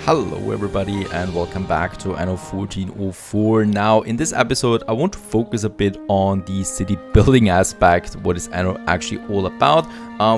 Hello everybody and welcome back to Anno 1404. Now in this episode I want to focus a bit on the city building aspect. What is Anno actually all about?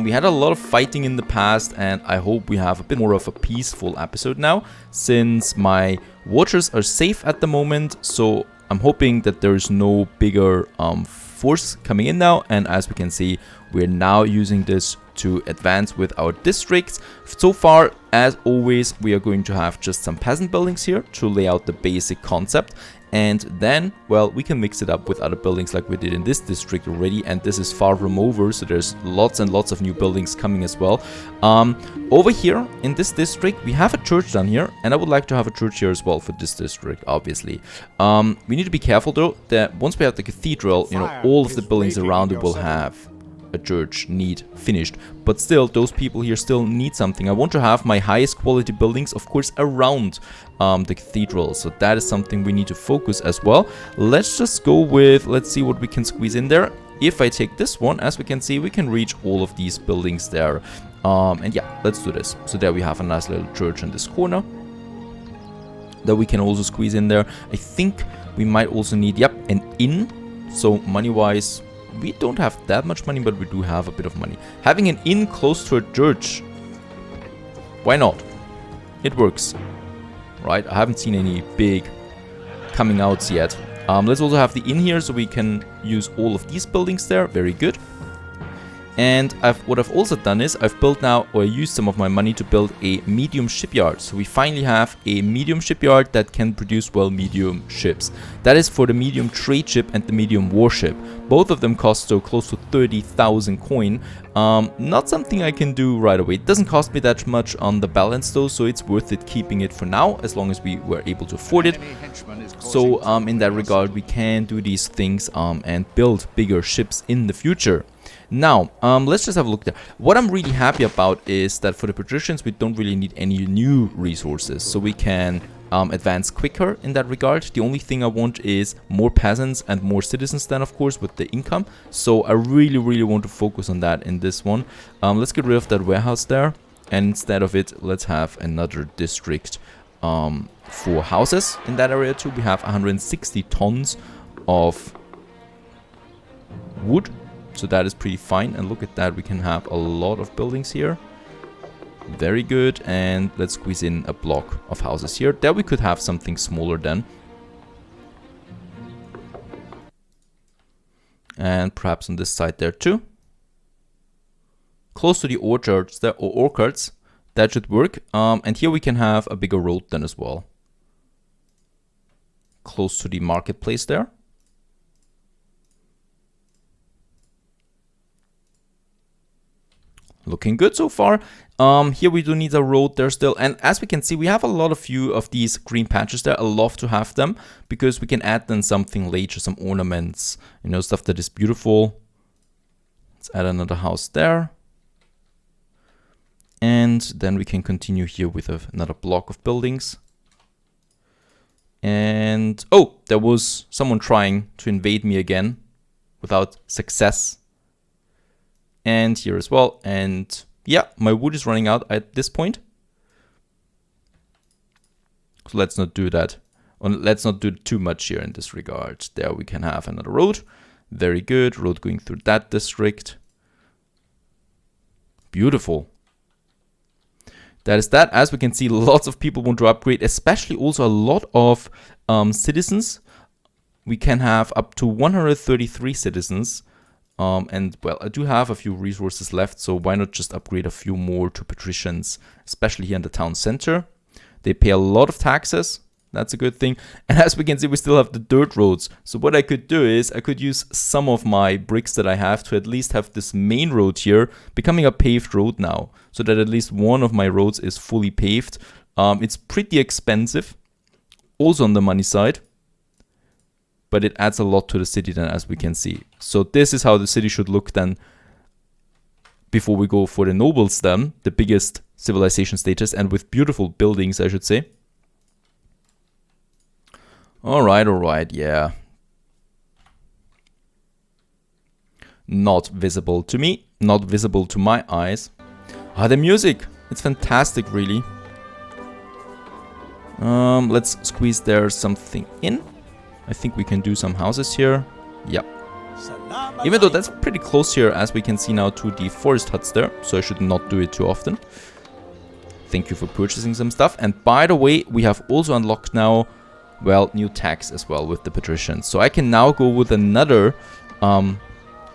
We had a lot of fighting in the past and I hope we have a bit more of a peaceful episode now, since my watchers are safe at the moment. So I'm hoping that there is no bigger force coming in now, and as we can see, we're now using this to advance with our districts. So far, as always, we are going to have just some peasant buildings here to lay out the basic concept, and then, well, we can mix it up with other buildings like we did in this district already, and this is far from over, so there's lots and lots of new buildings coming as well. Over here in this district, we have a church down here, and I would like to have a church here as well for this district, obviously. We need to be careful though, that once we have the cathedral, you know, all of the buildings around it will have a church need finished, but still those people here still need something. I want to have my highest quality buildings, of course, around the cathedral, so that is something we need to focus as well. Let's just go with, let's see what we can squeeze in there. If I take this one, as we can see, we can reach all of these buildings there, and yeah, let's do this. So there we have a nice little church in this corner that we can also squeeze in there. I think we might also need, yep, an inn. So money wise, we don't have that much money, but we do have a bit of money. Having an inn close to a church, why not? It works, right? I haven't seen any big coming outs yet. Let's also have the inn here, so we can use all of these buildings there. Very good. And what I've also done is I've built now, or used some of my money to build a medium shipyard. So we finally have a medium shipyard that can produce, well, medium ships. That is for the medium trade ship and the medium warship. Both of them cost so close to 30,000 coin. Not something I can do right away. It doesn't cost me that much on the balance though, so it's worth it keeping it for now, as long as we were able to afford it. So in that regard, we can do these things and build bigger ships in the future. Now, let's just have a look there. What I'm really happy about is that for the patricians, we don't really need any new resources. So we can advance quicker in that regard. The only thing I want is more peasants and more citizens then, of course, with the income. So I really want to focus on that in this one. Let's get rid of that warehouse there. And instead of it, let's have another district for houses in that area too. We have 160 tons of wood. So that is pretty fine, and look at that, we can have a lot of buildings here. Very good, and let's squeeze in a block of houses here. There we could have something smaller then. And perhaps on this side there too. Close to the orchards there, or orchards, that should work. And here we can have a bigger road then as well. Close to the marketplace there. Looking good so far. Here we do need a road there still, and as we can see, we have a lot of few of these green patches there. I love to have them because we can add then something later, some ornaments, you know, stuff that is beautiful. Let's add another house there, and then we can continue here with another block of buildings. And oh, there was someone trying to invade me again without success. And here as well, and yeah, my wood is running out at this point. So let's not do that. Let's not do too much here in this regard. There we can have another road. Very good, road going through that district. Beautiful. That is that. As we can see, lots of people want to upgrade, especially also a lot of citizens. We can have up to 133 citizens. And well, I do have a few resources left, so why not just upgrade a few more to patricians, especially here in the town center. They pay a lot of taxes, that's a good thing. And as we can see, we still have the dirt roads. So what I could do is I could use some of my bricks that I have to at least have this main road here becoming a paved road now, so that at least one of my roads is fully paved. It's pretty expensive, also on the money side, but it adds a lot to the city then, as we can see. So this is how the city should look then before we go for the nobles then, the biggest civilization status, and with beautiful buildings, I should say. Alright, yeah. Not visible to me, not visible to my eyes. Ah, the music! It's fantastic, really. Let's squeeze there something in. I think we can do some houses here. Yep. Even though that's pretty close here, as we can see now, to the forest huts there. So I should not do it too often. Thank you for purchasing some stuff. And by the way, we have also unlocked now, well, new tax as well with the patricians. So I can now go with another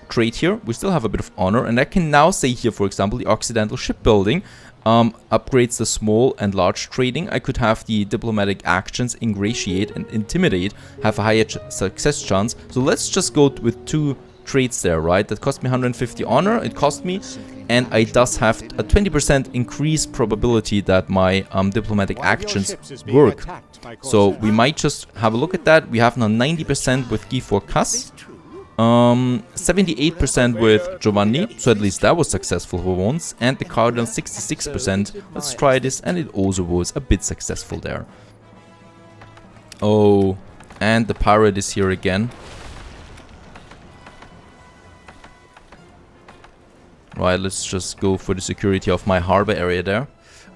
trade here. We still have a bit of honor. And I can now say here, for example, the Occidental shipbuilding upgrades the small and large trading. I could have the diplomatic actions ingratiate and intimidate have a higher success chance. So let's just go with 2 trades there, right? That cost me 150 honor. It cost me, and I thus have a 20% increased probability that my diplomatic actions work. So we might just have a look at that. We have now 90% with Guy Fawcett. 78% with Giovanni, so at least that was successful for once, and the Cardinal 66%. Let's try this, and it also was a bit successful there. Oh, and the pirate is here again. Right, let's just go for the security of my harbor area there.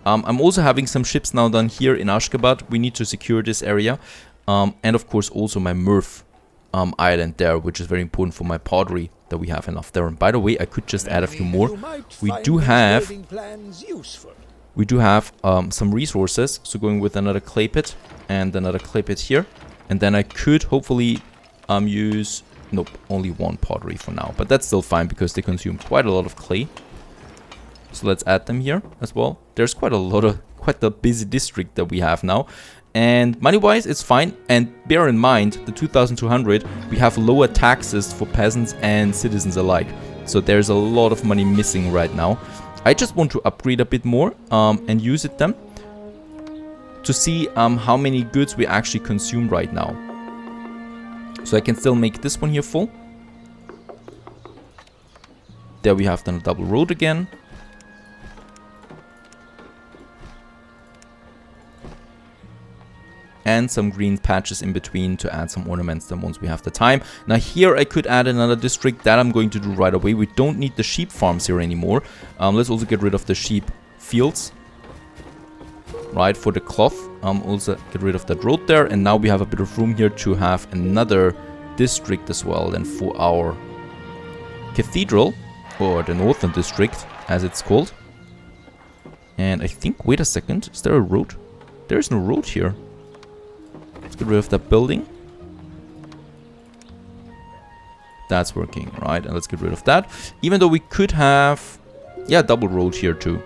I'm also having some ships now done here in Ashgabat. We need to secure this area, and of course also my Murph island there, which is very important for my pottery, that we have enough there. And by the way, I could just add a few more. We do have some resources, so going with another clay pit and another clay pit here, and then I could hopefully use, nope, only 1 pottery for now, but that's still fine because they consume quite a lot of clay. So let's add them here as well. There's quite a busy district that we have now. And money-wise, it's fine. And bear in mind, the 2,200, we have lower taxes for peasants and citizens alike. So there's a lot of money missing right now. I just want to upgrade a bit more and use it then to see how many goods we actually consume right now. So I can still make this one here full. There we have then a double road again. And some green patches in between to add some ornaments then once we have the time. Now here I could add another district. That I'm going to do right away. We don't need the sheep farms here anymore. Let's also get rid of the sheep fields. Right, for the cloth. Also get rid of that road there. And now we have a bit of room here to have another district as well then for our cathedral. Or the northern district as it's called. And I think, wait a second, is there a road? There is no road here. Let's get rid of that building. That's working, right? And let's get rid of that. Even though we could have, yeah, double road here too.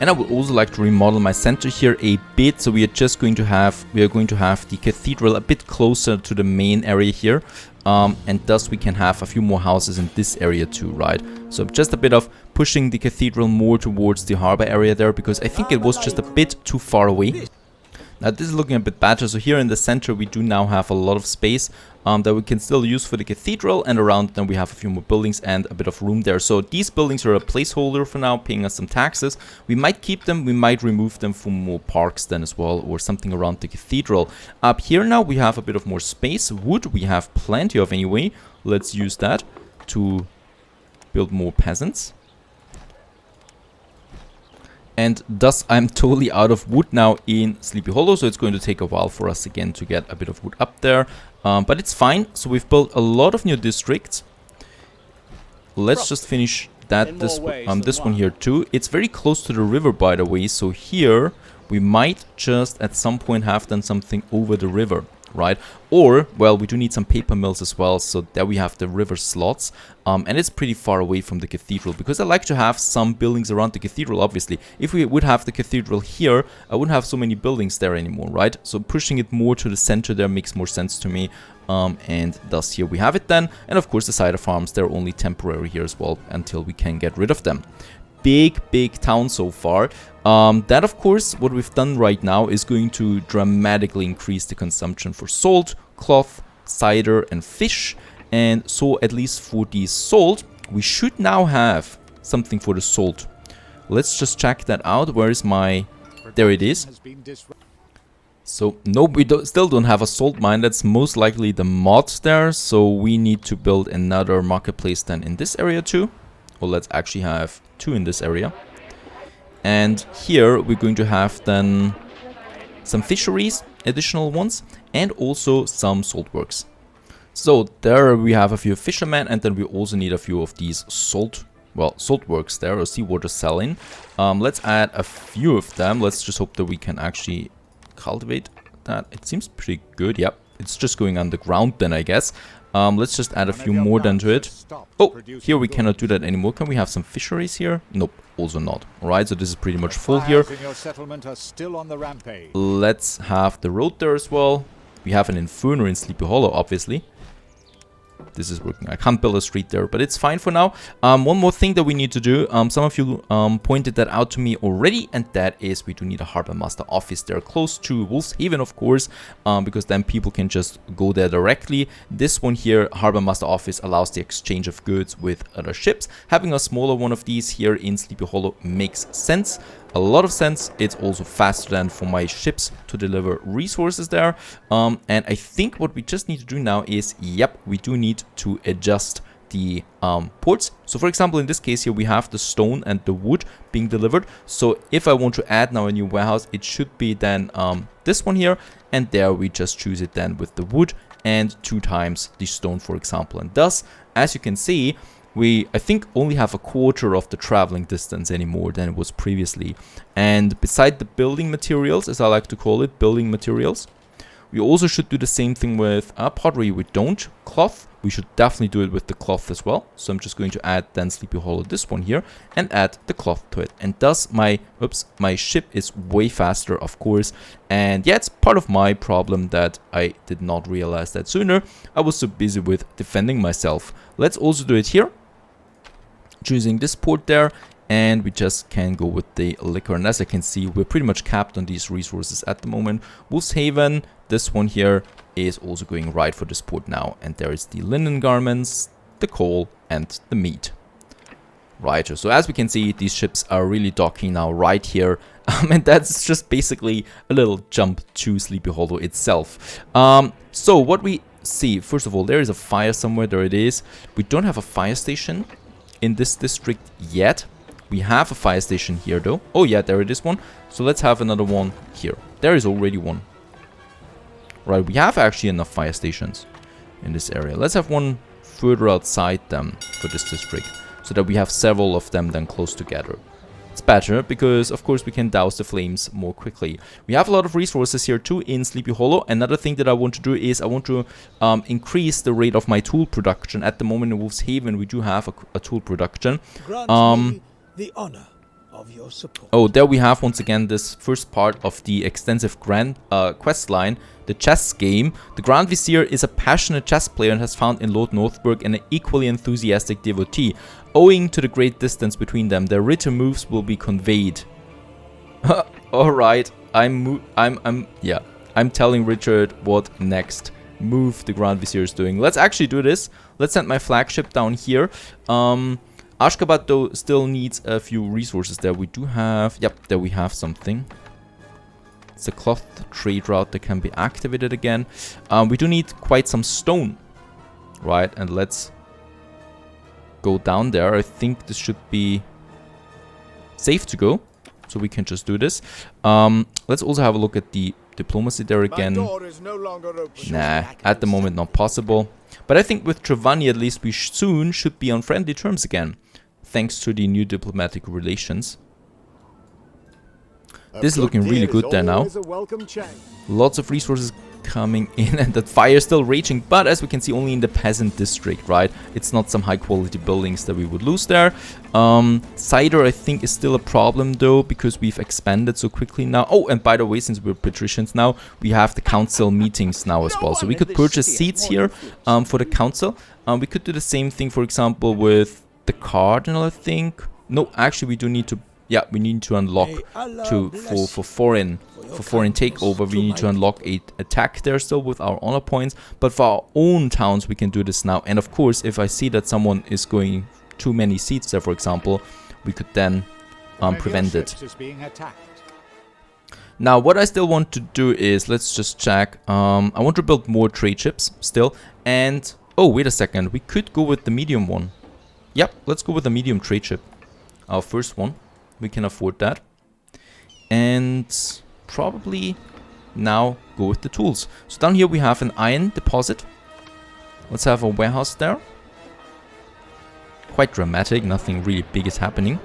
And I would also like to remodel my center here a bit. So we are just going to have, the cathedral a bit closer to the main area here. And thus we can have a few more houses in this area too, right? So just a bit of pushing the cathedral more towards the harbor area there, because I think it was just a bit too far away. Now this is looking a bit better. So here in the center we do now have a lot of space that we can still use for the cathedral, and around then we have a few more buildings and a bit of room there. So these buildings are a placeholder for now, paying us some taxes. We might keep them, we might remove them for more parks then as well, or something around the cathedral. Up here now we have a bit of more space. Wood we have plenty of anyway. Let's use that to build more peasants. And thus I'm totally out of wood now in Sleepy Hollow, so it's going to take a while for us again to get a bit of wood up there. But it's fine, so we've built a lot of new districts. Let's just finish that this one here too. It's very close to the river, by the way, so here we might just at some point have done something over the river. Right, or well, we do need some paper mills as well, so there we have the river slots, and it's pretty far away from the cathedral, because I like to have some buildings around the cathedral. Obviously, if we would have the cathedral here, I wouldn't have so many buildings there anymore, right? So pushing it more to the center there makes more sense to me, and thus here we have it then. And of course the cider farms, they're only temporary here as well until we can get rid of them. Big town so far. That of course, what we've done right now is going to dramatically increase the consumption for salt, cloth, cider and fish. And so at least for the salt, we should now have something for the salt. Let's just check that out. Where is my... There it is. So no, we still don't have a salt mine. That's most likely the mod there. So we need to build another marketplace then in this area too. Well, let's actually have 2 in this area. And here we're going to have then some fisheries, additional ones, and also some salt works. So there we have a few fishermen, and then we also need a few of these salt works there, or seawater selling. Let's add a few of them. Let's just hope that we can actually cultivate that. It seems pretty good. Yep, it's just going underground then, I guess. Let's just add a few more then to it. Oh, here we cannot do that anymore. Can we have some fisheries here? Nope, also not. Alright, so this is pretty much full here. Let's have the road there as well. We have an inferno in Sleepy Hollow, obviously. This is working. I can't build a street there, but it's fine for now. One more thing that we need to do. Some of you pointed that out to me already, and that is we do need a harbor master office there, close to Wolf's Haven, of course, because then people can just go there directly. This one here, harbor master office, allows the exchange of goods with other ships. Having a smaller one of these here in Sleepy Hollow makes sense. A lot of sense. It's also faster than for my ships to deliver resources there. And I think what we just need to do now is, yep, we do need to adjust the ports. So for example, in this case here, we have the stone and the wood being delivered. So if I want to add now a new warehouse, it should be then this one here. And there we just choose it then with the wood and 2 times the stone, for example. And thus, as you can see, we, I think, only have a quarter of the traveling distance anymore than it was previously. And beside the building materials, as I like to call it, building materials, we also should do the same thing with pottery. We don't. Cloth, we should definitely do it with the cloth as well. So I'm just going to add then Sleepy Hollow, this one here, and add the cloth to it. And thus my ship is way faster, of course. And yeah, it's part of my problem that I did not realize that sooner. I was so busy with defending myself. Let's also do it here, choosing this port there, and we just can go with the liquor. And as I can see, we're pretty much capped on these resources at the moment. Wolf's Haven, this one here, is also going right for this port now. And there is the linen garments, the coal, and the meat. Right, so as we can see, these ships are really docking now right here. And that's just basically a little jump to Sleepy Hollow itself. So what we see, first of all, there is a fire somewhere. There it is. We don't have a fire station in this district yet. We have a fire station here though. Oh yeah, there it is one. So let's have another one here. There is already one. Right, we have actually enough fire stations in this area. Let's have one further outside them for this district, so that we have several of them then close together. It's better because of course we can douse the flames more quickly. We have a lot of resources here too in Sleepy Hollow. Another thing that I want to do is I want to increase the rate of my tool production. At the moment in Wolf's Haven we do have a tool production. The honor of your support. Oh, there we have once again this first part of the extensive grand quest line, the chess game. The Grand Vizier is a passionate chess player and has found in Lord Northberg an equally enthusiastic devotee. Owing to the great distance between them, their written moves will be conveyed. All right, I'm telling Richard what next move the Grand Vizier is doing. Let's actually do this. Let's send my flagship down here. Ashgabat though still needs a few resources there. We do have, yep, there we have something. It's a cloth trade route that can be activated again. We do need quite some stone, right? And let's go down there. I think this should be safe to go, so we can just do this. Let's also have a look at the diplomacy there again. Nah, at the moment not possible. But I think with Giovanni at least we soon should be on friendly terms again, thanks to the new diplomatic relations. This is looking really good there now. Lots of resources coming in, and that fire is still raging, but as we can see only in the peasant district, right? It's not some high quality buildings that we would lose there. Cider I think is still a problem though, because we've expanded so quickly now. Oh, and by the way, since we're patricians now, we have the council meetings now as well, so we could purchase seats here for the council. We could do the same thing, for example, with the cardinal, I think. No, actually we do need to, yeah, we need to unlock for foreign takeover. We need to unlock a attack there still with our honor points, but for our own towns we can do this now. And of course, if I see that someone is going too many seats there, for example, we could then prevent it. Now what I still want to do is, let's just check, I want to build more trade ships still, and oh wait a second, we could go with the medium one. Yep, let's go with the medium trade ship, our first one. We can afford that. And probably now go with the tools. So down here we have an iron deposit. Let's have a warehouse there. Quite dramatic, nothing really big is happening.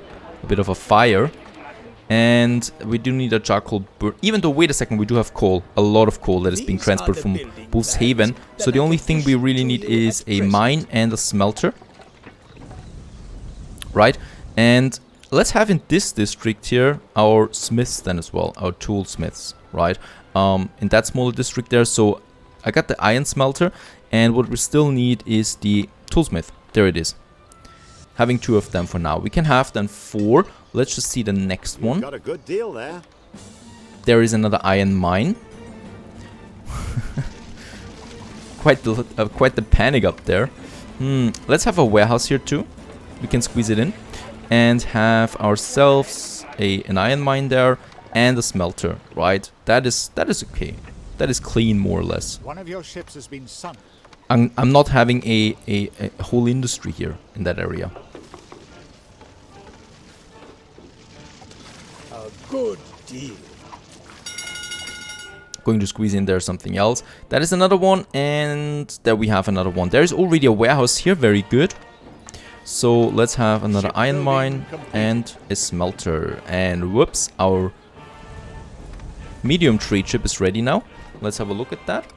A bit of a fire. And we do need a charcoal burn. Even though, wait a second, we do have coal. A lot of coal that is being transported from Wolf's Haven. So the only thing we really need is a mine and a smelter. Right? And let's have in this district here our smiths then as well. Our toolsmiths. Right? In that smaller district there. So I got the iron smelter. And what we still need is the toolsmith. There it is. Having 2 of them for now. We can have then 4. Let's just see the next one. Got a good deal there. There is another iron mine. quite the panic up there. Let's have a warehouse here too. We can squeeze it in. And have ourselves an iron mine there. And a smelter, right? That is okay. That is clean, more or less. One of your ships has been sunk. I'm not having a whole industry here in that area. A good deal. Going to squeeze in there something else. That is another one, and there we have another one. There is already a warehouse here, very good. So let's have another iron mine and a smelter. And whoops, our medium trade ship is ready now. Let's have a look at that.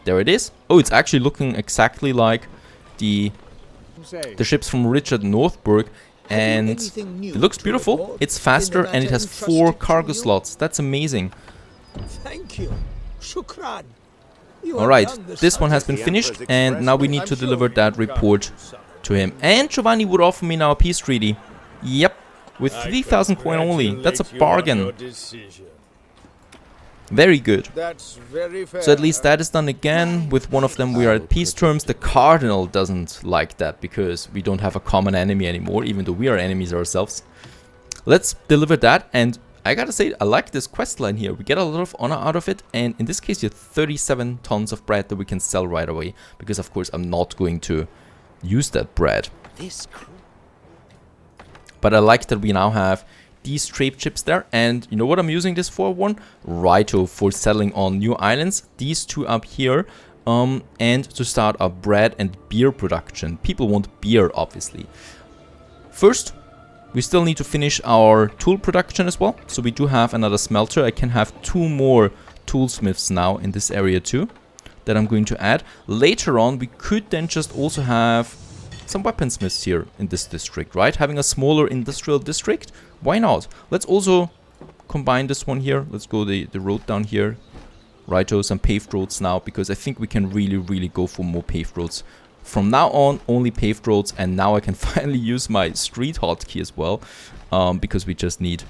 There it is. Oh, it's actually looking exactly like the ships from Richard Northburg, and it looks beautiful. It's faster and it has 4 cargo slots. That's amazing. Thank you. Shukran. Alright, this one has been finished, and now we need to deliver that report to him. And Giovanni would offer me now a peace treaty. Yep, with 3,000 coin only. That's a bargain. Very good. That's very fair. So at least that is done again. With one of them we are at peace terms. The Cardinal doesn't like that because we don't have a common enemy anymore, even though we are enemies ourselves. Let's deliver that, and I gotta say, I like this quest line here. We get a lot of honor out of it, and in this case you have 37 tons of bread that we can sell right away, because of course I'm not going to use that bread. But I like that we now have these trade ships there, and you know what I'm using this for? Righto, for settling on new islands. These 2 up here, and to start our bread and beer production. People want beer, obviously. First, we still need to finish our tool production as well. So we do have another smelter. I can have 2 more toolsmiths now in this area too, that I'm going to add. Later on, we could then just also have some weaponsmiths here in this district, right? Having a smaller industrial district, why not? Let's also combine this one here. Let's go the road down here. Righto, some paved roads now, because I think we can really go for more paved roads. From now on, only paved roads, and now I can finally use my street hotkey as well, because we just need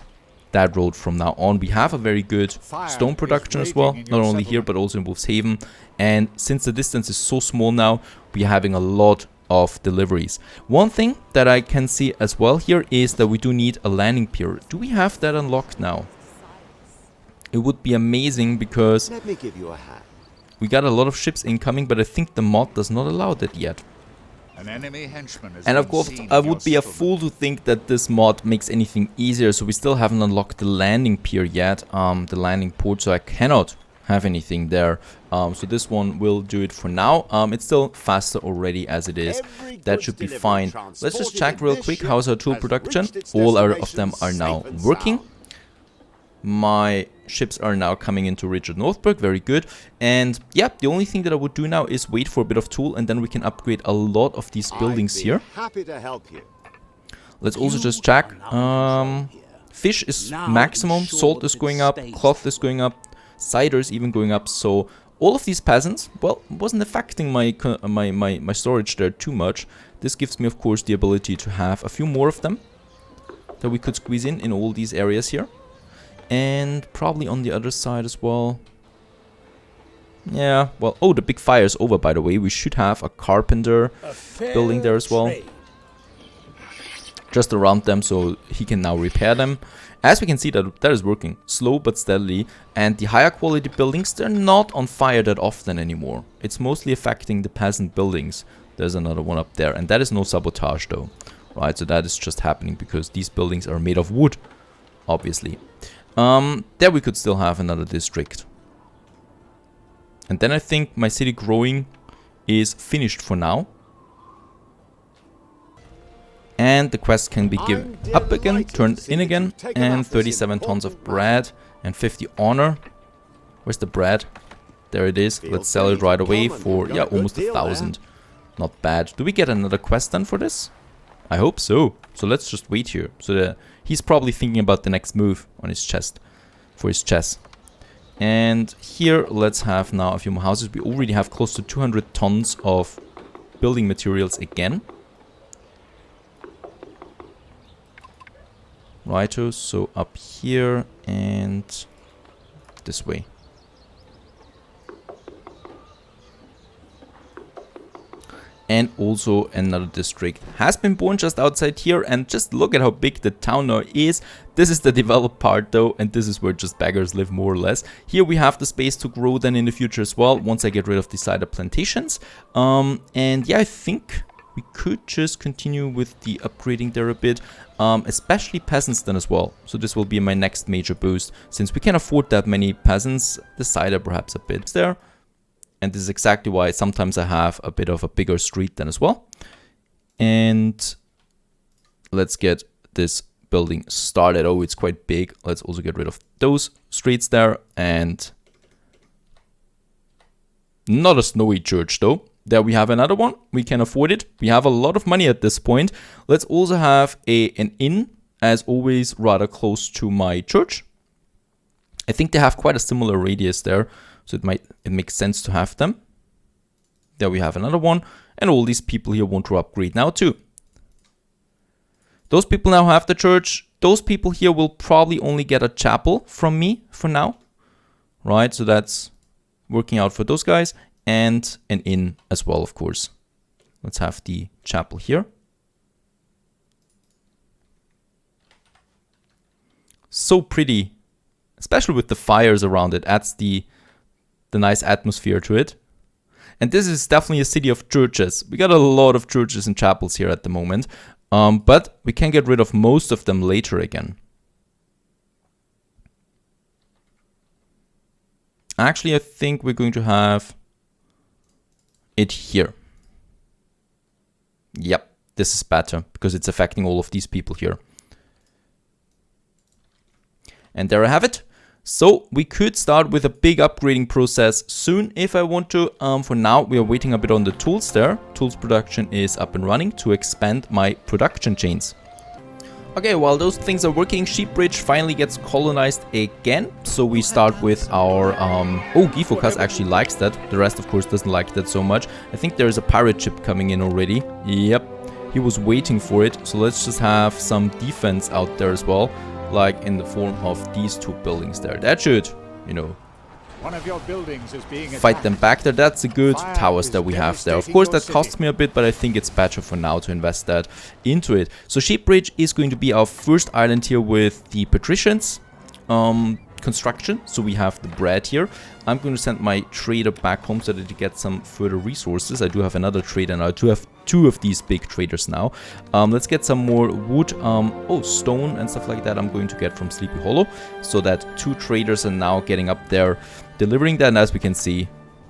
that road from now on. We have a very good stone production as well, not only here but also in Wolf's Haven. And since the distance is so small now, we are having a lot of deliveries. One thing that I can see as well here is that we do need a landing pier. Do we have that unlocked now? It would be amazing, because Let me give you a hat. we got a lot of ships incoming, but I think the mod does not allow that yet. An enemy henchman has And of been course, seen I in your would be a settlement. fool to think that this mod makes anything easier, so we still haven't unlocked the landing pier yet, the landing port, so I cannot have anything there. So this one will do it for now. It's still faster already as it is. That should be fine. Let's just check real quick how's our tool production. All of them are now working. My ships are now coming into Richard Northburg, very good. And yeah, the only thing that I would do now is wait for a bit of tool, and then we can upgrade a lot of these buildings I'd be here. Happy to help you. Let's also just check. Fish is maximum, salt is going up, cloth is going up, cider is even going up. So all of these peasants, well, wasn't affecting my storage there too much. This gives me, of course, the ability to have a few more of them that we could squeeze in all these areas here. And probably on the other side as well. Yeah, well, oh, the big fire is over, by the way. We should have a carpenter building there as well. Just around them, so he can now repair them. As we can see, that is working. Slow but steadily. And the higher quality buildings, they're not on fire that often anymore. It's mostly affecting the peasant buildings. There's another one up there. And that is no sabotage, though. Right, so that is just happening because these buildings are made of wood, obviously. There we could still have another district. And then I think my city growing is finished for now. And the quest can be given up again, turned in again, and 37 tons of bread and 50 honor. Where's the bread? There it is. Let's sell it right away for, yeah, almost 1,000. Not bad. Do we get another quest then for this? I hope so. So let's just wait here. So he's probably thinking about the next move on his chest, for his chess. And here, let's have now a few more houses. We already have close to 200 tons of building materials again. Righto, so up here and this way. And also another district has been born just outside here, and just look at how big the town now is. This is the developed part though, and this is where just beggars live more or less. Here we have the space to grow then in the future as well, once I get rid of the cider plantations. And yeah, I think we could just continue with the upgrading there a bit, especially peasants then as well. So this will be my next major boost, since we can afford that many peasants, the cider perhaps a bit there. And this is exactly why sometimes I have a bit of a bigger street then as well. And let's get this building started. Oh, it's quite big. Let's also get rid of those streets there. And not a snowy church though. There we have another one. We can afford it. We have a lot of money at this point. Let's also have an inn, as always, rather close to my church. I think they have quite a similar radius there. So it makes sense to have them. There we have another one. And all these people here want to upgrade now too. Those people now have the church. Those people here will probably only get a chapel from me for now. Right, so that's working out for those guys. And an inn as well, of course. Let's have the chapel here. So pretty. Especially with the fires around it. Adds the nice atmosphere to it. And this is definitely a city of churches. We got a lot of churches and chapels here at the moment. But we can get rid of most of them later again. Actually, I think we're going to have it here. Yep, this is better because it's affecting all of these people here. And there I have it. So we could start with a big upgrading process soon if I want to. For now, we are waiting a bit on the tools there. Tools production is up and running to expand my production chains. Okay, while those things are working, Sheepbridge finally gets colonized again. So we start with our... oh, Gifokas actually likes that. The rest, of course, doesn't like that so much. I think there is a pirate ship coming in already. Yep, he was waiting for it. So let's just have some defense out there as well. Like in the form of these two buildings there. That should, you know, one of your buildings is being fight them back there. That's a good towers that we have there. Of course, that costs me a bit, but I think it's better for now to invest that into it. So Sheepbridge is going to be our first island here with the patricians construction. So we have the bread here. I'm going to send my trader back home so that he gets some further resources. I do have another trader now. I do have two of these big traders now. Let's get some more wood. Oh, stone and stuff like that I'm going to get from Sleepy Hollow. So that two traders are now getting up there, delivering that. And as we can see,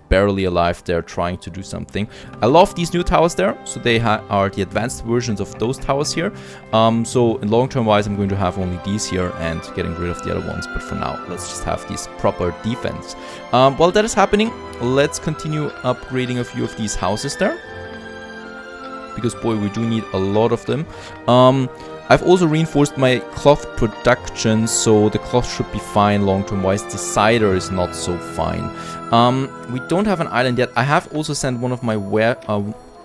barely alive there, trying to do something. I love these new towers there. So they are the advanced versions of those towers here. So in long-term wise, I'm going to have only these here and getting rid of the other ones. But for now, let's just have these proper defense. While that is happening, let's continue upgrading a few of these houses there. Because boy, we do need a lot of them. I've also reinforced my cloth production, so the cloth should be fine long-term wise. The cider is not so fine. We don't have an island yet. I have also sent one of my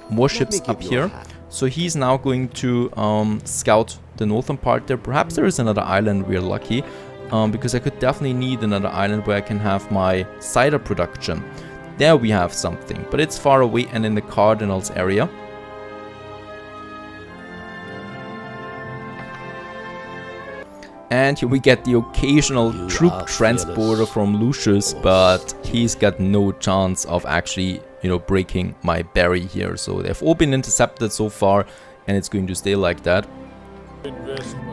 warships up here. So he's now going to scout the northern part there. Perhaps there is another island, we're lucky. Because I could definitely need another island where I can have my cider production. There we have something, but it's far away and in the Cardinals area. And here we get the occasional troop transporter from Lucius, but he's got no chance of actually, you know, breaking my berry here. So they've all been intercepted so far, and it's going to stay like that.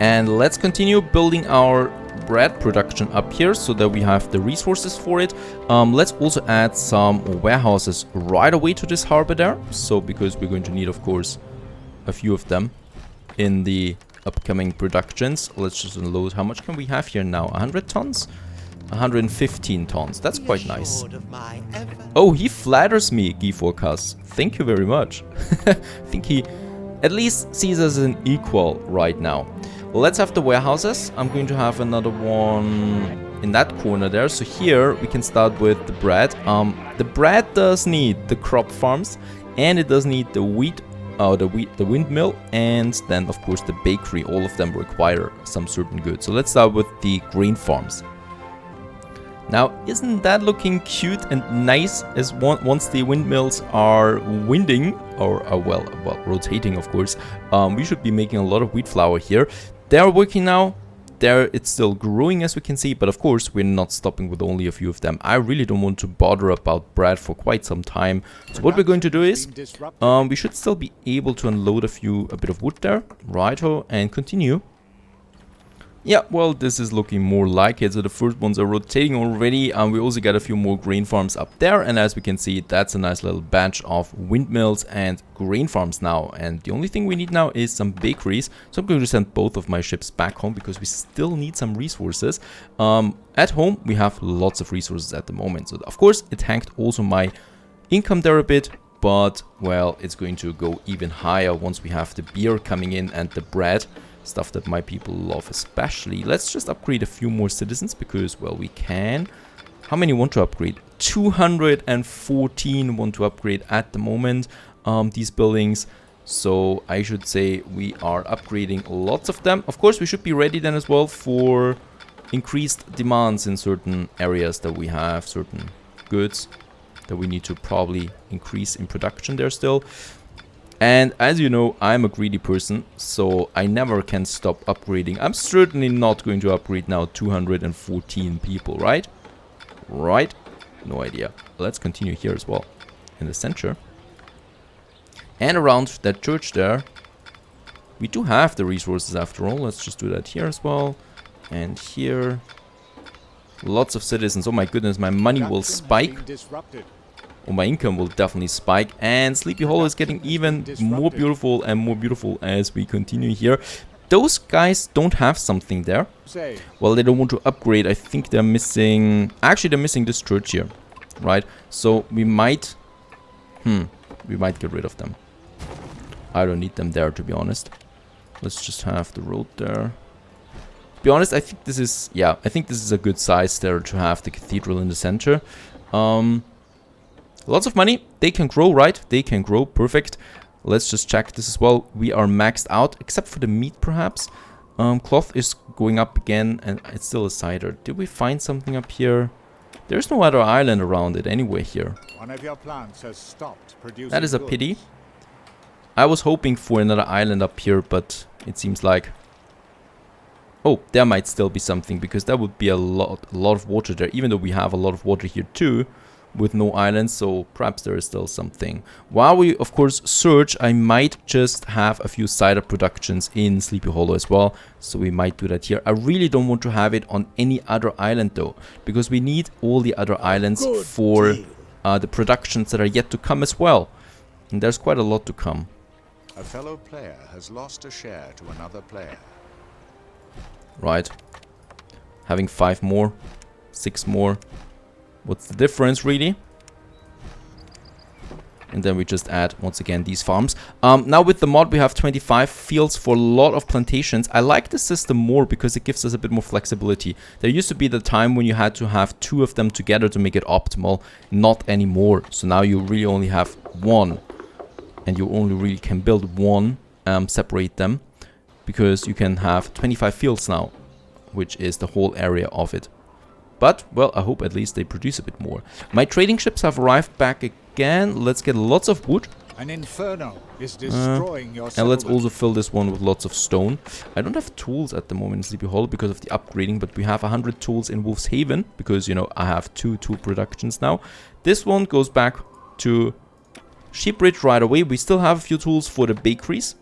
And let's continue building our bread production up here so that we have the resources for it. Let's also add some warehouses right away to this harbor there. So because we're going to need, of course, a few of them in the upcoming productions. Let's just unload. How much can we have here now? 100 tons? 115 tons. That's quite nice. Oh, he flatters me, Giforkas. Thank you very much. I think he at least sees us as an equal right now. Let's have the warehouses. I'm going to have another one in that corner there. So here we can start with the bread. The bread does need the crop farms, and it does need the wheat, the windmill, and then of course the bakery. All of them require some certain goods. So let's start with the grain farms. Now, isn't that looking cute and nice? As once the windmills are winding, or well, rotating, of course, we should be making a lot of wheat flour here. They're working now. It's still growing, as we can see, but of course we're not stopping with only a few of them. I really don't want to bother about bread for quite some time. So what we're going to do is, we should still be able to unload a bit of wood there, righto, and continue. Yeah, well, this is looking more like it. So the first ones are rotating already. We also got a few more grain farms up there. And as we can see, that's a nice little batch of windmills and grain farms now. And the only thing we need now is some bakeries. So I'm going to send both of my ships back home because we still need some resources. At home, we have lots of resources at the moment. So of course, it tanked also my income there a bit. But, well, it's going to go even higher once we have the beer coming in and the bread. Stuff that my people love especially. Let's just upgrade a few more citizens because, well, we can. How many want to upgrade? 214 want to upgrade at the moment, these buildings. So I should say we are upgrading lots of them. Of course, we should be ready then as well for increased demands in certain areas that we have, certain goods that we need to probably increase in production there still. And as you know, I'm a greedy person, so I never can stop upgrading. I'm certainly not going to upgrade now 214 people, right? Right? No idea. Let's continue here as well, in the center. And around that church there, we do have the resources after all. Let's just do that here as well. And here, lots of citizens. Oh my goodness, my money will spike. Or my income will definitely spike, and Sleepy Hollow is getting even more beautiful and more beautiful as we continue here. Those guys don't have something there. Well, they don't want to upgrade. I think they're missing... Actually, they're missing this church here, right? So we might... we might get rid of them. I don't need them there, to be honest. Let's just have the road there. To be honest, I think this is... Yeah, I think this is a good size there to have the cathedral in the center. Lots of money. They can grow, right? They can grow. Perfect. Let's just check this as well. We are maxed out, except for the meat, perhaps. Cloth is going up again, and it's still a cider. Did we find something up here? There's no other island around it anyway here. One of your plants has stopped producing. That is a pity. I was hoping for another island up here, but it seems like... Oh, there might still be something, because that would be a lot of water there, even though we have a lot of water here too. With no islands, so perhaps there is still something. While we, of course, search, I might just have a few cider productions in Sleepy Hollow as well. So we might do that here. I really don't want to have it on any other island though, because we need all the other islands for the productions that are yet to come as well. And there's quite a lot to come. A fellow player has lost a share to another player. Right. Having 5 more, 6 more. What's the difference, really? And then we just add, once again, these farms. Now with the mod, we have 25 fields for a lot of plantations. I like the system more because it gives us a bit more flexibility. There used to be the time when you had to have 2 of them together to make it optimal. Not anymore. So now you really only have 1. And you only really can build 1, separate them. Because you can have 25 fields now, which is the whole area of it. But, well, I hope at least they produce a bit more. My trading ships have arrived back again. Let's get lots of wood. An inferno is destroying your and let's also fill this one with lots of stone. I don't have tools at the moment in Sleepy Hollow because of the upgrading, but we have 100 tools in Wolf's Haven because, you know, I have 2 tool productions now. This one goes back to Sheepridge right away. We still have a few tools for the bakeries.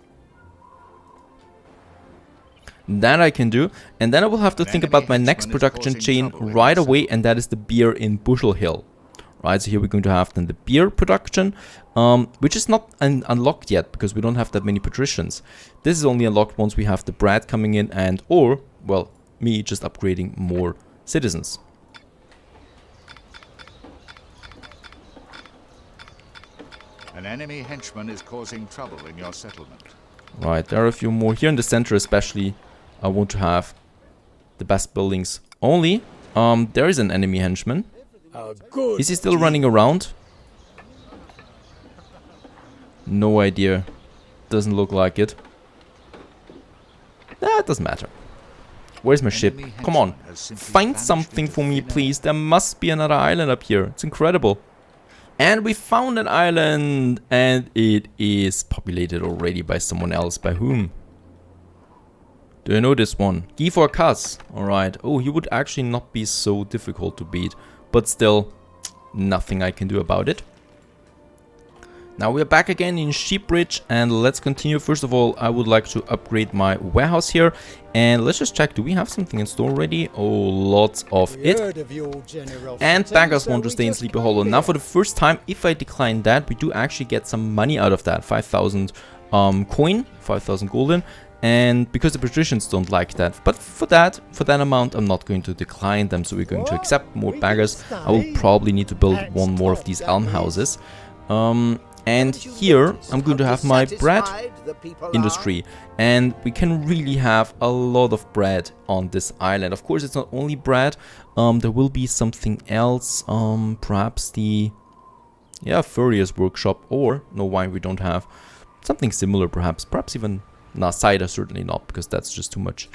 That I can do. And then I will have to think about my next production chain right away, and that is the beer in Bushel Hill. Right, so here we're going to have then the beer production, which is not unlocked yet because we don't have that many patricians. This is only unlocked once we have the bread coming in and, or, well, me just upgrading more citizens. An enemy henchman is causing trouble in your settlement. Right, there are a few more. Here in the center especially, I want to have the best buildings only. There is an enemy henchman. Is he still running around? No idea. Doesn't look like it. That doesn't matter. Where's my ship? Come on. Find something for me, please. There must be another island up here. It's incredible. And we found an island. And it is populated already by someone else. By whom? Do you know this one? Gifor Kas. Alright. Oh, he would actually not be so difficult to beat. But still, nothing I can do about it. Now we're back again in Sheepbridge and let's continue. First of all, I would like to upgrade my warehouse here. And let's just check, do we have something in store already? Oh, lots of it. And bankers want to stay in Sleepy Hollow. Now for the first time, if I decline that, we do actually get some money out of that. 5,000 coin, 5,000 golden. And because the patricians don't like that, but for that amount I'm not going to decline them, so we're going to accept more baggers. I will probably need to build one more of these elm houses. And here I'm going to have my bread industry, and we can really have a lot of bread on this island. Of course, it's not only bread, there will be something else, perhaps the furrier's workshop, or no, wine we don't have something similar, perhaps even. Nah, cider certainly not, because that's just too much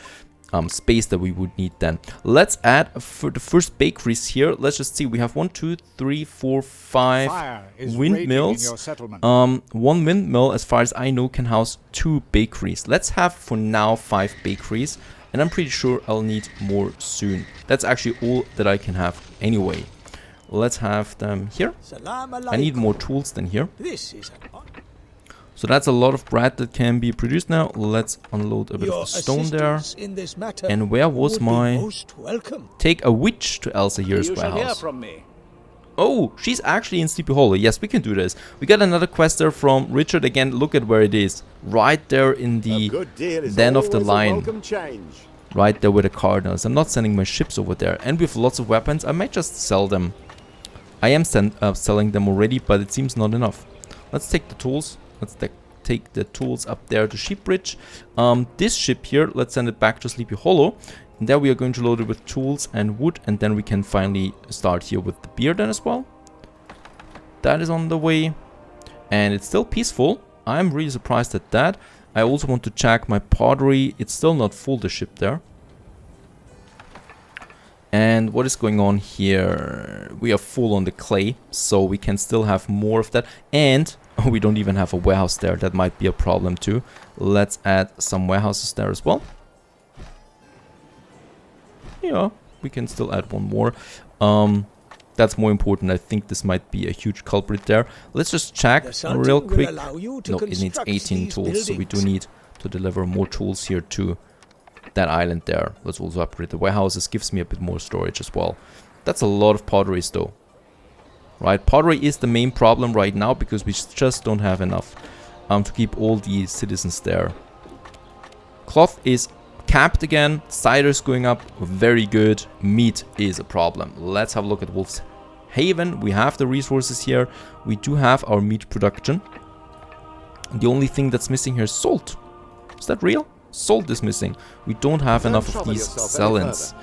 space that we would need then. Let's add for the first bakeries here. Let's just see. We have 1, 2, 3, 4, 5 windmills. One windmill, as far as I know, can house 2 bakeries. Let's have for now 5 bakeries, and I'm pretty sure I'll need more soon. That's actually all that I can have anyway. Let's have them here. I need more tools than here. So that's a lot of bread that can be produced now. Let's unload a bit of the stone there. And where was my... Take a witch to Elsa here's warehouse. Oh, she's actually in Sleepy Hollow. Yes, we can do this. We got another quest there from Richard. Again, look at where it is. Right there in the Den of the Lion. Right there with the cardinals. I'm not sending my ships over there. And we have lots of weapons. I might just sell them. I am selling them already, but it seems not enough. Let's take the tools. Let's take the tools up there to Sheepbridge. This ship here, let's send it back to Sleepy Hollow. And there we are going to load it with tools and wood. And then we can finally start here with the beer then as well. That is on the way. And it's still peaceful. I'm really surprised at that. I also want to check my pottery. It's still not full, the ship there. And what is going on here? We are full on the clay, so we can still have more of that. And we don't even have a warehouse there. That might be a problem too. Let's add some warehouses there as well. Yeah, we can still add one more. That's more important. I think this might be a huge culprit there. Let's just check real quick. No, it needs 18 tools, so we do need to deliver more tools here to that island there. Let's also upgrade the warehouses. Gives me a bit more storage as well. That's a lot of potteries though. Right, pottery is the main problem right now because we just don't have enough to keep all the citizens there. Cloth is capped again. Cider is going up. Very good. Meat is a problem. Let's have a look at Wolf's Haven. We have the resources here. We do have our meat production. The only thing that's missing here is salt. Is that real? Salt is missing. We don't have enough of these salons.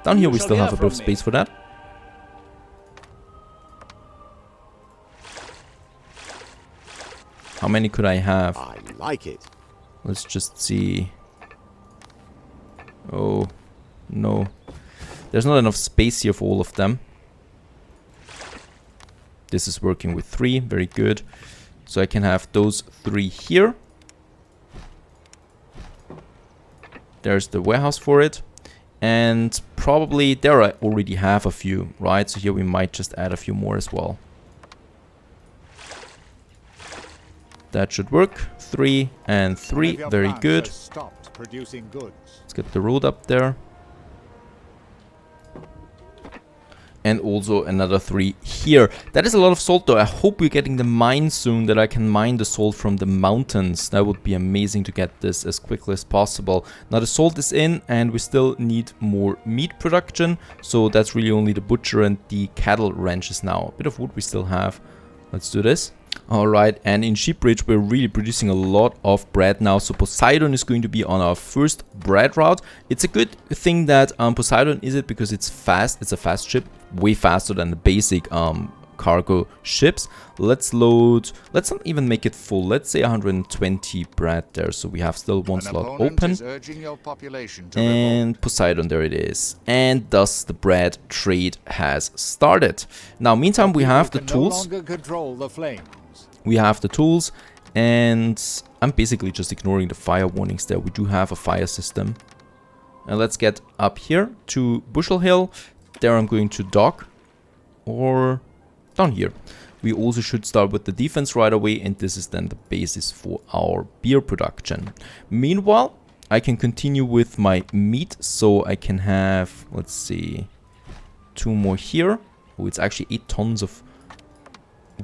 Down here we still have a bit of space for that. How many could I have? I like it. Let's just see. Oh, no. There's not enough space here for all of them. This is working with 3. Very good. So I can have those 3 here. There's the warehouse for it. And probably there I already have a few, right? So here we might just add a few more as well. That should work. 3 and 3. Very good. Stopped producing goods. Let's get the road up there. And also another 3 here. That is a lot of salt though. I hope we're getting the mine soon, that I can mine the salt from the mountains. That would be amazing to get this as quickly as possible. Now the salt is in and we still need more meat production. So that's really only the butcher and the cattle ranches now. A bit of wood we still have. Let's do this. Alright, and in Sheepridge we're really producing a lot of bread now. So Poseidon is going to be on our first bread route. It's a good thing that Poseidon is it because it's fast. It's a fast ship, way faster than the basic cargo ships. Let's load, let's not even make it full. Let's say 120 bread there. So we have still one slot open. And Poseidon, there it is. And thus the bread trade has started. Now, meantime, we have the tools. We have the tools, and I'm basically just ignoring the fire warnings there. We do have a fire system. And let's get up here to Bushel Hill. There I'm going to dock, or down here. We also should start with the defense right away, and this is then the basis for our beer production. Meanwhile, I can continue with my meat, so I can have, let's see, 2 more here. Oh, it's actually 8 tons of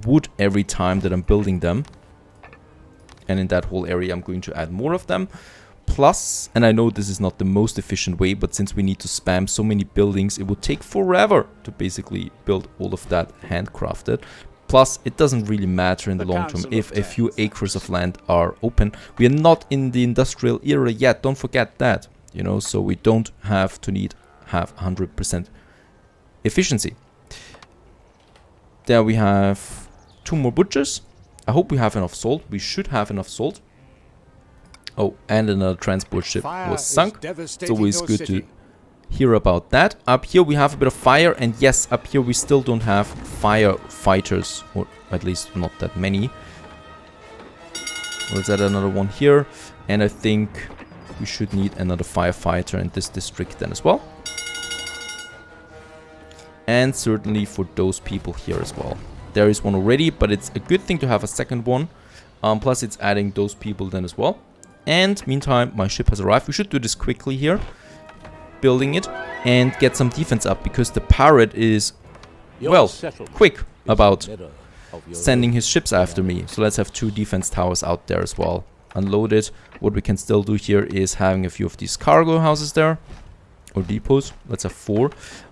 wood every time that I'm building them, and in that whole area I'm going to add more of them. Plus, and I know this is not the most efficient way, but since we need to spam so many buildings, it would take forever to basically build all of that handcrafted. Plus, it doesn't really matter in the long term if a few acres of land are open. We are not in the industrial era yet, don't forget that, you know, so we don't have to have 100% efficiency. There we have 2 more butchers. I hope we have enough salt. We should have enough salt. Oh, and another transport ship was sunk. It's always good to hear about that. Up here we have a bit of fire, and yes, up here we still don't have firefighters, or at least not that many. Let's add another one here, and I think we should need another firefighter in this district then as well. And certainly for those people here as well. There is one already, but it's a good thing to have a second one. Plus it's adding those people then as well. And meantime, my ship has arrived. We should do this quickly here. Building it and get some defense up, because the pirate is, well, quick about sending his ships after me. So let's have 2 defense towers out there as well. Unload it. What we can still do here is having a few of these cargo houses there. Or depots. Let's have 4.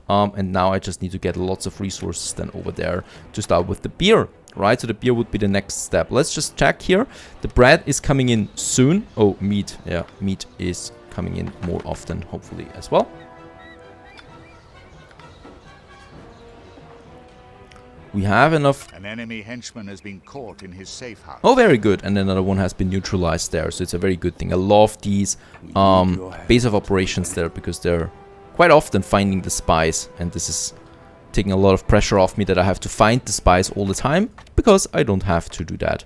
And now I just need to get lots of resources then over there to start with the beer. Right, so the beer would be the next step. Let's just check here. The bread is coming in soon. Oh, meat. Yeah, meat is coming in more often, hopefully, as well. We have enough. An enemy henchman has been caught in his safe house. Oh, very good. And another one has been neutralized there. So it's a very good thing. I love these base of operations there, because they're quite often finding the spies. And this is taking a lot of pressure off me that I have to find the spies all the time, because I don't have to do that.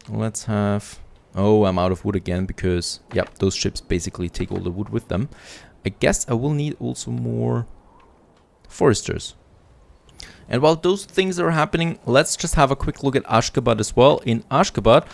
Let's have... Oh, I'm out of wood again, because, yeah, those ships basically take all the wood with them. I guess I will need also more foresters. And while those things are happening, let's just have a quick look at Ashgabat as well. In Ashgabat,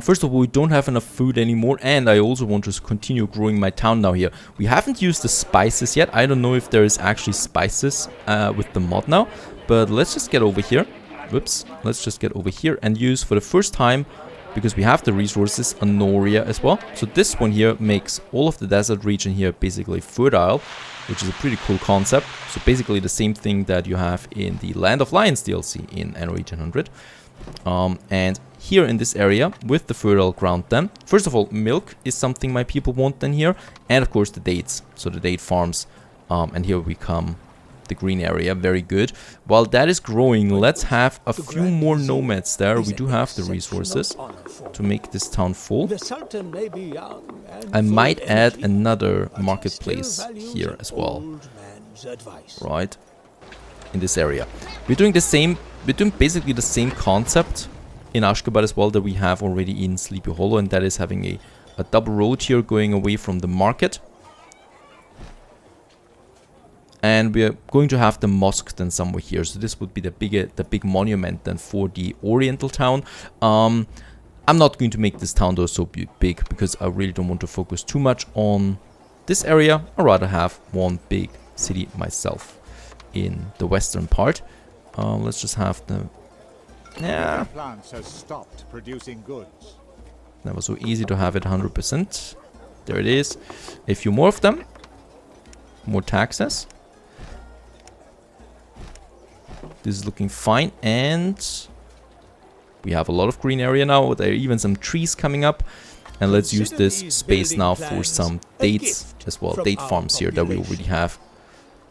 first of all, we don't have enough food anymore, and I also want to continue growing my town now here. We haven't used the spices yet. I don't know if there is actually spices with the mod now, but let's just get over here. Whoops. Let's just get over here and use for the first time, because we have the resources, Anoria as well. So this one here makes all of the desert region here basically fertile, which is a pretty cool concept. So basically the same thing that you have in the Land of Lions DLC in Anno 1800. And here in this area with the fertile ground then, first of all, milk is something my people want then here, and of course the dates. So the date farms, and here we come, the green area, very good. While that is growing, let's have a few more nomads there. We do have the resources to make this town full. I might add another marketplace here as well, right, in this area. We're doing basically the same concept in Ashgabat as well that we have already in Sleepy Hollow, and that is having a double road here going away from the market. And we are going to have the mosque then somewhere here. So this would be the big monument then for the Oriental town. I'm not going to make this town though so big because I really don't want to focus too much on this area. I'd rather have one big city myself in the western part. Let's just have the... Yeah, Plants has stopped producing goods. never so easy to have it 100%. There it is. A few more of them. More taxes. This is looking fine, and we have a lot of green area now. There are even some trees coming up. And let's use this space now for some dates as well. Date farms here that we already have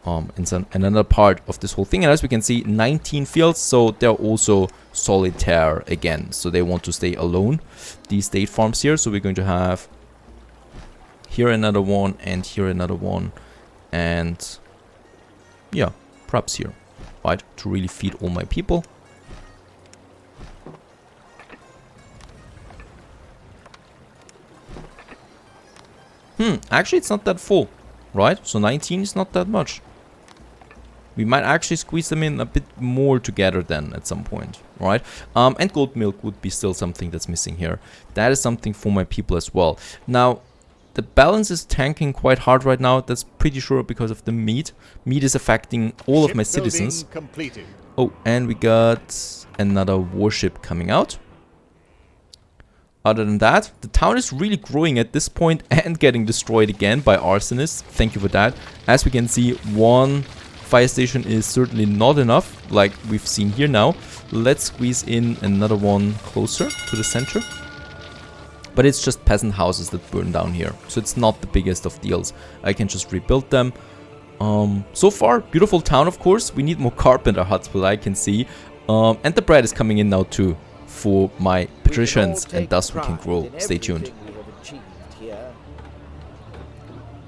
in another part of this whole thing. And as we can see, 19 fields, so they're also solitaire again. So they want to stay alone, these date farms here. So we're going to have here another one and here another one. And yeah, perhaps here, right, to really feed all my people. Actually it's not that full, right? So 19 is not that much. We might actually squeeze them in a bit more together then at some point, right? And goat milk would be still something that's missing here. That is something for my people as well. Now, the balance is tanking quite hard right now. That's pretty sure because of the meat. Meat is affecting all of my citizens. Completed. Oh, and we got another warship coming out. Other than that, the town is really growing at this point and getting destroyed again by arsonists. Thank you for that. As we can see, one fire station is certainly not enough, like we've seen here now. Let's squeeze in another one closer to the center. But it's just peasant houses that burn down here, so it's not the biggest of deals. I can just rebuild them. So far, beautiful town, of course. We need more carpenter huts, but I can see. And the bread is coming in now too for my patricians, and thus we can grow. Stay tuned.